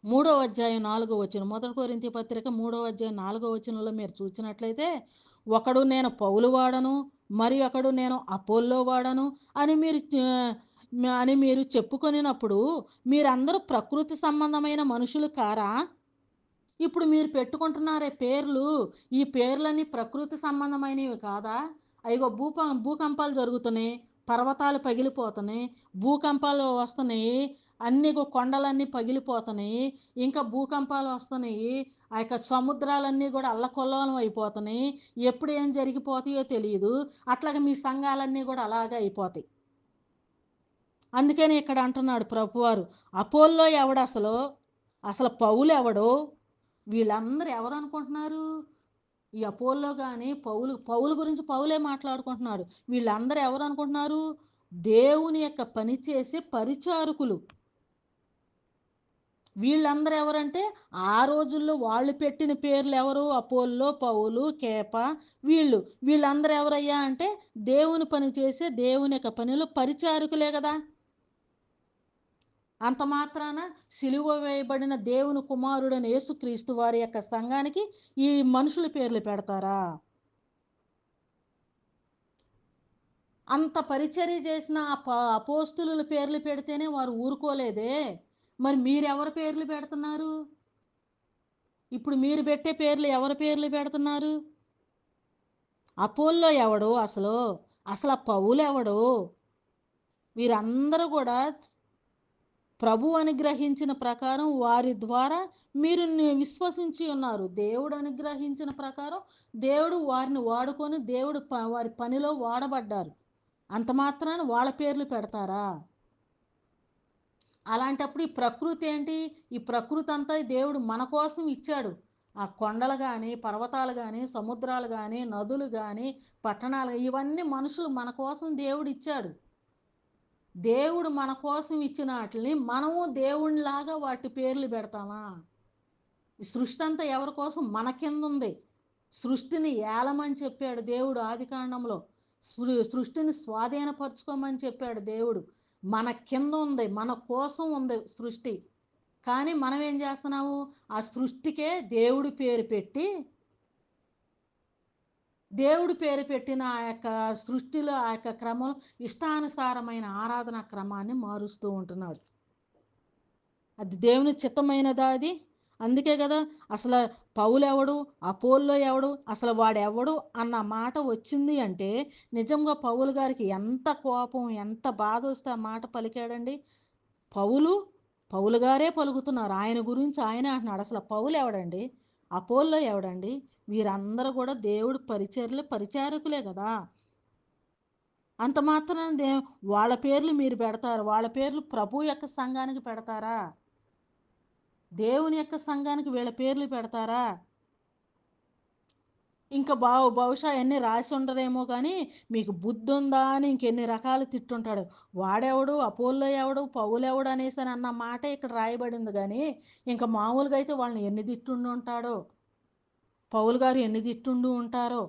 3వ అధ్యాయం 4వ వచనం, 1 కొరింథీ పత్రిక 3వ అధ్యాయం 4వ వచనంలో మీరు చూసినట్లయితే, ఒకడు నేను పౌలు వాడను, మరి ఒకడు నేను అపోల్లో వాడను అని మీరు చెప్పుకొనినప్పుడు మీరందరూ ప్రకృతి సంబంధమైన మనుషులు కారా? ఇప్పుడు మీరు పెట్టుకుంటున్నారే పేర్లు, ఈ పేర్లన్నీ ప్రకృతి సంబంధమైనవి కాదా? అయ్యో భూకంపాలు జరుగుతున్నాయి, పర్వతాలు పగిలిపోతున్నాయి, భూకంపాలు వస్తున్నాయి, అన్ని కొండలన్నీ పగిలిపోతున్నాయి, ఇంకా భూకంపాలు వస్తున్నాయి, ఆ యొక్క సముద్రాలన్నీ కూడా అల్లకొల్లోలం అయిపోతున్నాయి, ఎప్పుడు ఏం జరిగిపోతాయో తెలియదు. అట్లాగే మీ సంఘాలన్నీ కూడా అలాగే అయిపోతాయి. అందుకని ఇక్కడ అంటున్నాడు ప్రభువారు, అపోల్లో ఎవడు అసలు పౌలు ఎవడు? వీళ్ళందరూ ఎవరు అనుకుంటున్నారు? ఈ అపోల్లో కానీ పౌలు గురించి పౌలే మాట్లాడుకుంటున్నాడు. వీళ్ళందరూ ఎవరు అనుకుంటున్నారు? దేవుని యొక్క పని చేసే పరిచారకులు. వీళ్ళందరూ ఎవరంటే ఆ రోజుల్లో వాళ్ళు పెట్టిన పేర్లు ఎవరు? అపోల్లో, పౌలు, కేపా, వీళ్ళందరూ ఎవరయ్యా అంటే దేవుని పని చేసే దేవుని యొక్క పనిలో పరిచారకులే కదా. అంత మాత్రాన సిలువ వేయబడిన దేవుని కుమారుడైన యేసుక్రీస్తు వారి యొక్క సంఘానికి ఈ మనుషుల పేర్లు పెడతారా? అంత పరిచర్య చేసిన అపోస్తుల పేర్లు పెడితేనే వారు ఊరుకోలేదే, మరి మీరెవరి పేర్లు పెడుతున్నారు? ఇప్పుడు మీరు పెట్టే పేర్లు ఎవరి పేర్లు పెడుతున్నారు? అపోల్లో ఎవడు అసలు పౌలు ఎవడు? వీరందరూ కూడా ప్రభు అనుగ్రహించిన ప్రకారం వారి ద్వారా మీరు విశ్వసించి ఉన్నారు. దేవుడు అనుగ్రహించిన ప్రకారం దేవుడు వారిని వాడుకొని వారి పనిలో వాడబడ్డారు. అంత మాత్రాన వాళ్ళ పేర్లు పెడతారా? అలాంటప్పుడు ఈ ప్రకృతి ఏంటి? ఈ ప్రకృతి అంతా దేవుడు మన కోసం ఇచ్చాడు. ఆ కొండలు కానీ, పర్వతాలు కానీ, సముద్రాలు కానీ, నదులు కానీ, పట్టణాలు, ఇవన్నీ మనుషులు మన కోసం దేవుడు ఇచ్చాడు. దేవుడు మన కోసం ఇచ్చిన వాటిని మనము దేవునిలాగా వాటి పేర్లు పెడతామా? ఈ సృష్టి అంతా ఎవరి కోసం? మన కింద ఉంది. సృష్టిని ఏలమని చెప్పాడు దేవుడు ఆదికాండంలో. సృష్టిని స్వాధీనపరచుకోమని చెప్పాడు దేవుడు. మన కింద ఉంది, మన కోసం ఉంది సృష్టి. కానీ మనం ఏం చేస్తున్నాము? ఆ సృష్టికే దేవుడి పేరు పెట్టిన ఆ యొక్క సృష్టిలో ఆ యొక్క క్రమం ఇష్టానుసారమైన ఆరాధన క్రమాన్ని మారుస్తూ ఉంటున్నాడు. అది దేవుని చిత్తమైనదా అది? అందుకే కదా అసలు పౌలు ఎవడు, అపోల్లో ఎవడు, అసలు వాడెవడు అన్న మాట వచ్చింది అంటే నిజంగా పౌలు గారికి ఎంత కోపం, ఎంత బాధ వస్తే ఆ మాట పలికాడండి. పౌలు గారే పలుకుతున్నారు, ఆయన గురించి ఆయనే అంటున్నాడు. అసలు పౌలు ఎవడండి, అపోల్లో ఎవడండి? వీరందరూ కూడా దేవుడు పరిచారకులే కదా. అంత మాత్రాన వాళ్ళ పేర్లు మీరు పెడతారు, వాళ్ళ పేర్లు ప్రభు యొక్క సంఘానికి పెడతారా? దేవుని యొక్క సంఘానికి వీళ్ళ పేర్లు పెడతారా? ఇంకా బహుశా ఎన్ని రాసి ఉండరేమో కానీ మీకు బుద్ధి ఉందా అని ఇంకెన్ని రకాలు తిట్టుంటాడు. వాడెవడు, అపోల్లో ఎవడు, పౌలు ఎవడు అనేసి అన్న మాట ఇక్కడ రాయబడింది. కానీ ఇంకా మామూలుగా అయితే వాళ్ళని ఎన్ని తిట్టుండి ఉంటాడో, పౌలు గారు ఎన్ని తిట్టుండి ఉంటారో.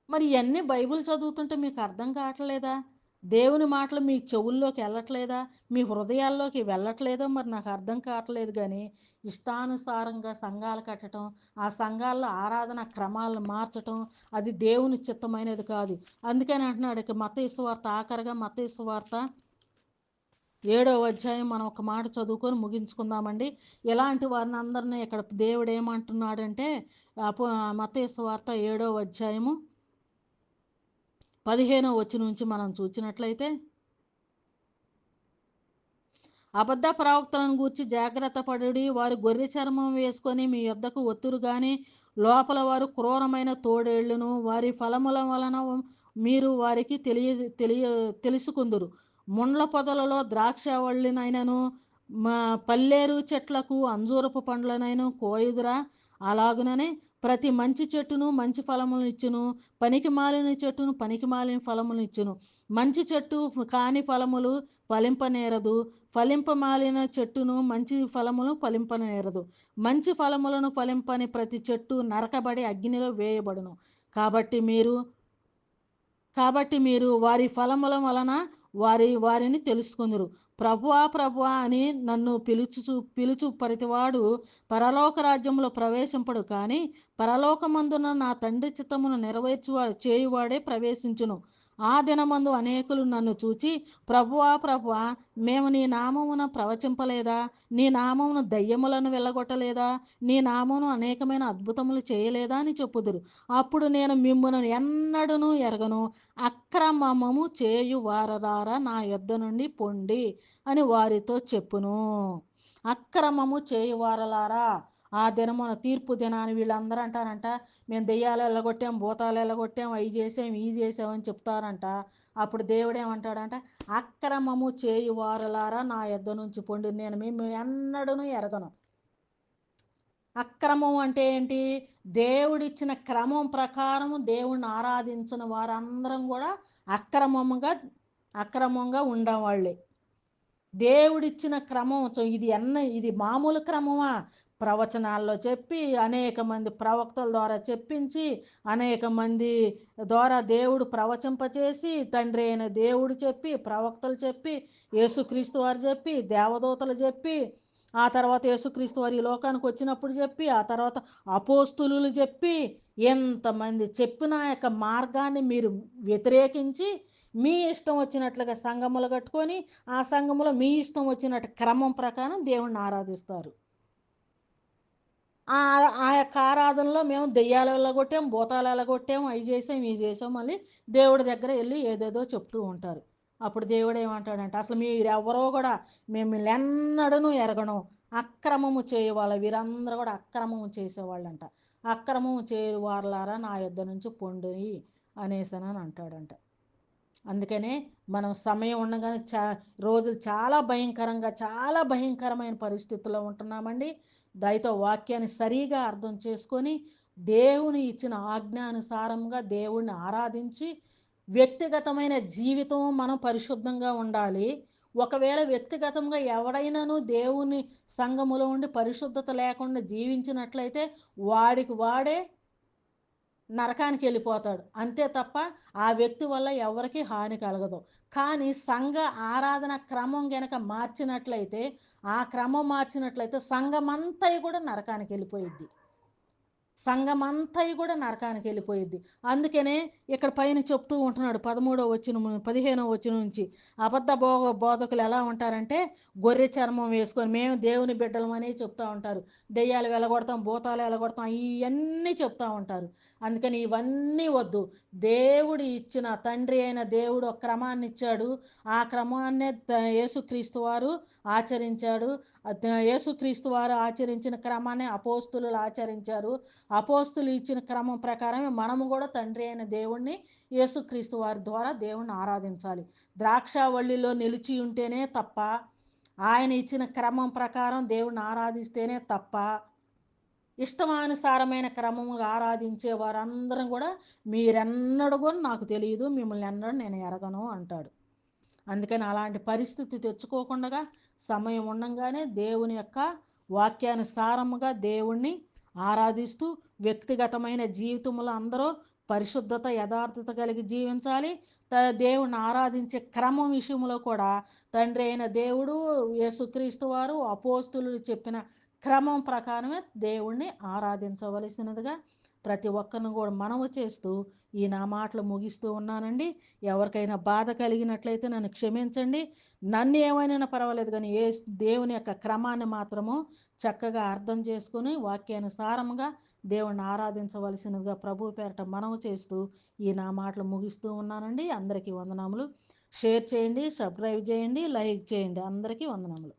మరి ఇవన్నీ బైబిల్ చదువుతుంటే మీకు అర్థం కావట్లేదా? దేవుని మాటలు మీ చెవుల్లోకి వెళ్ళట్లేదా? మీ హృదయాల్లోకి వెళ్ళట్లేదో మరి నాకు అర్థం కావట్లేదు గానీ, ఇష్టానుసారంగా సంఘాలు కట్టడం, ఆ సంఘాల్లో ఆరాధన క్రమాలను మార్చటం, అది దేవుని చిత్తమైనది కాదు. అందుకని అంటున్నాడు ఇక మత్తయి సువార్త ఆఖరిగా మత్తయి సువార్త 7వ అధ్యాయం మనం ఒక మాట చదువుకొని ముగించుకుందామండి. ఇలాంటి వారిని అందరినీ ఇక్కడ దేవుడు ఏమంటున్నాడంటే మత్తయి సువార్త 7వ అధ్యాయము 15వ వచనం నుంచి మనం చూసినట్లయితే, అబద్ధ ప్రవక్తలను గూర్చి జాగ్రత్త పడుడి, వారు గొర్రె చర్మం వేసుకొని మీ యొద్దకు ఒత్తురు గాని లోపల వారు క్రూరమైన తోడేళ్లను, వారి ఫలముల వలన మీరు వారికి తెలుసుకుందురు. ముండ్ల పొదలలో ద్రాక్షవల్లినైనను మా పల్లేరు చెట్లకు అంజూరపు పండ్లనైనా కోయుదురా? అలాగుననే ప్రతి మంచి చెట్టును మంచి ఫలములను ఇచ్చును, పనికి మాలిన చెట్టును పనికి మాలిన ఫలములను ఇచ్చును. మంచి చెట్టు కాని ఫలములు ఫలింపనేరదు, ఫలింపమాలిన చెట్టును మంచి ఫలములు ఫలింపనేరదు. మంచి ఫలములను ఫలింపని ప్రతి చెట్టు నరకబడి అగ్నిలో వేయబడును. కాబట్టి మీరు వారి ఫలముల వలన వారిని తెలుసుకుందురు. ప్రభువా ప్రభువా అని నన్ను పిలుచు ప్రతివాడు పరలోక రాజ్యంలో ప్రవేశింపడు, కానీ పరలోకమందున నా తండ్రి చిత్తమును చేయువాడే ప్రవేశించును. ఆ దినమందు అనేకులు నన్ను చూచి, ప్రభువా ప్రభువా, మేము నీ నామమున ప్రవచింపలేదా? నీ నామమును దయ్యములను వెళ్ళగొట్టలేదా? నీ నామమును అనేకమైన అద్భుతములు చేయలేదా అని చెప్పుదురు. అప్పుడు నేను మిమ్మును ఎన్నడూను ఎరగను, అక్రమము చేయువారలారా నా యొద్ద నుండి పొండి అని వారితో చెప్పును. అక్రమము చేయువారలారా, ఆ దినమున తీర్పు దినాన్ని వీళ్ళందరూ అంటారంట, మేము దెయ్యాలు వెళ్ళగొట్టాం, భూతాలు వెళ్ళగొట్టాం, అవి చేసాం ఇవి చేసామని చెప్తారంట. అప్పుడు దేవుడు ఏమంటాడంట, అక్రమము చేయువారలారా నా యొద్ద నుంచి పొండి, నేను మేము ఎన్నడూను ఎరగను. అక్రమం అంటే ఏంటి? దేవుడిచ్చిన క్రమం ప్రకారం దేవుణ్ణి ఆరాధించిన వారందరం కూడా అక్రమంగా ఉండేవాళ్ళే. దేవుడిచ్చిన క్రమం ఇది మామూలు క్రమమా? ప్రవచనాల్లో చెప్పి, అనేక మంది ప్రవక్తల ద్వారా చెప్పించి, అనేక మంది ద్వారా దేవుడు ప్రవచింపచేసి, తండ్రి అయిన దేవుడు చెప్పి, ప్రవక్తలు చెప్పి, యేసుక్రీస్తు వారు చెప్పి, దేవదూతలు చెప్పి, ఆ తర్వాత యేసుక్రీస్తు వారు ఈ లోకానికి వచ్చినప్పుడు చెప్పి, ఆ తర్వాత అపోస్తులు చెప్పి, ఎంతమంది చెప్పిన యొక్క మార్గాన్ని మీరు వ్యతిరేకించి మీ ఇష్టం వచ్చినట్లుగా సంఘములు కట్టుకొని, ఆ సంఘములో మీ ఇష్టం వచ్చినట్టు క్రమం ప్రకారం దేవుణ్ణి ఆరాధిస్తారు. ఆ యొక్క ఆరాధనలో మేము దెయ్యాలు వెళ్ళగొట్టాం, భూతాలు వెళ్ళగొట్టాం, అవి చేసాం ఇవి చేసాం, మళ్ళీ దేవుడి దగ్గర వెళ్ళి ఏదేదో చెప్తూ ఉంటారు. అప్పుడు దేవుడు ఏమంటాడంటే, అసలు మీరెవరో కూడా మిమ్మల్ని ఎన్నడూ ఎరగను, అక్రమము చేయవాళ్ళ, వీరందరూ కూడా అక్రమము చేసేవాళ్ళంట. అక్రమము చేయవారులారా నా యొద్ద నుంచి పొండి అనేసని అంటాడంట. అందుకనే మనం సమయం ఉండగానే రోజులు చాలా భయంకరమైన పరిస్థితుల్లో ఉంటున్నామండి. దయతో వాక్యాన్ని సరిగా అర్థం చేసుకొని దేవుని ఇచ్చిన ఆజ్ఞానుసారంగా దేవుణ్ణి ఆరాధించి వ్యక్తిగతమైన జీవితం మనం పరిశుద్ధంగా ఉండాలి. ఒకవేళ వ్యక్తిగతంగా ఎవడైనాను దేవుని సంఘములో ఉండి పరిశుద్ధత లేకుండా జీవించినట్లయితే వాడే నరకానికి వెళ్ళిపోతాడు. అంతే తప్ప ఆ వ్యక్తి వల్ల ఎవరికి హాని కలగదు. కానీ సంఘ ఆరాధన క్రమం గనక మార్చినట్లయితే, ఆ క్రమం మార్చినట్లయితే సంఘమంతా కూడా నరకానికి వెళ్ళిపోయిద్ది. నరకానికి వెళ్ళిపోయిద్ది. అందుకనే ఇక్కడ పైన చెప్తూ ఉంటున్నాడు 15వ వచనం నుంచి, అబద్ధ బోధకులు ఎలా ఉంటారంటే, గొర్రె చర్మం వేసుకొని మేము దేవుని బిడ్డలమని చెప్తూ ఉంటారు. దెయ్యాలు వెళ్ళగొడతాం, భూతాలు వెళ్ళగొడతాం, ఇవన్నీ చెప్తూ ఉంటారు. అందుకని ఇవన్నీ వద్దు. దేవుడు ఇచ్చిన తండ్రి అయిన దేవుడు ఒక క్రమాన్ని ఇచ్చాడు. ఆ క్రమాన్నే యేసుక్రీస్తు వారు ఆచరించాడు. యేసుక్రీస్తు వారు ఆచరించిన క్రమాన్ని అపోస్తులు ఆచరించారు. అపోస్తులు ఇచ్చిన క్రమం ప్రకారమే మనము కూడా తండ్రి అయిన దేవుణ్ణి యేసుక్రీస్తు వారి ద్వారా దేవుణ్ణి ఆరాధించాలి. ద్రాక్షవల్లిలో నిలిచి ఉంటేనే తప్ప, ఆయన ఇచ్చిన క్రమం ప్రకారం దేవుణ్ణి ఆరాధిస్తేనే తప్ప, ఇష్టమానుసారమైన క్రమముగా ఆరాధించే వారందరం కూడా మీరెన్నడూ కూడా నాకు తెలియదు, మిమ్మల్ని ఎన్నడూ నేను ఎరగను అంటాడు. అందుకని అలాంటి పరిస్థితి తెచ్చుకోకుండా సమయం ఉండంగానే దేవుని యొక్క వాక్యానుసారముగా దేవుణ్ణి ఆరాధిస్తూ వ్యక్తిగతమైన జీవితంలో అందరూ పరిశుద్ధత యథార్థత కలిగి జీవించాలి. దేవుణ్ణి ఆరాధించే క్రమం విషయంలో కూడా తండ్రి అయిన దేవుడు, యేసుక్రీస్తు వారు, అపోస్తులు చెప్పిన క్రమం ప్రకారమే దేవుణ్ణి ఆరాధించవలసినదిగా ప్రతి ఒక్కరిని కూడా మనవి చేస్తూ ఈ నా మాటలు ముగిస్తూ ఉన్నానండి. ఎవరికైనా బాధ కలిగినట్లయితే నన్ను క్షమించండి. నన్ను ఏమైనా పర్వాలేదు, కానీ దేవుని యొక్క క్రమాన్ని మాత్రము చక్కగా అర్థం చేసుకుని వాక్యానుసారంగా దేవుణ్ణి ఆరాధించవలసినదిగా ప్రభు పేరట మనవి చేస్తూ ఈ నా మాటలు ముగిస్తూ ఉన్నానండి. అందరికీ వందనములు. షేర్ చేయండి, సబ్స్క్రైబ్ చేయండి, లైక్ చేయండి. అందరికీ వందనములు.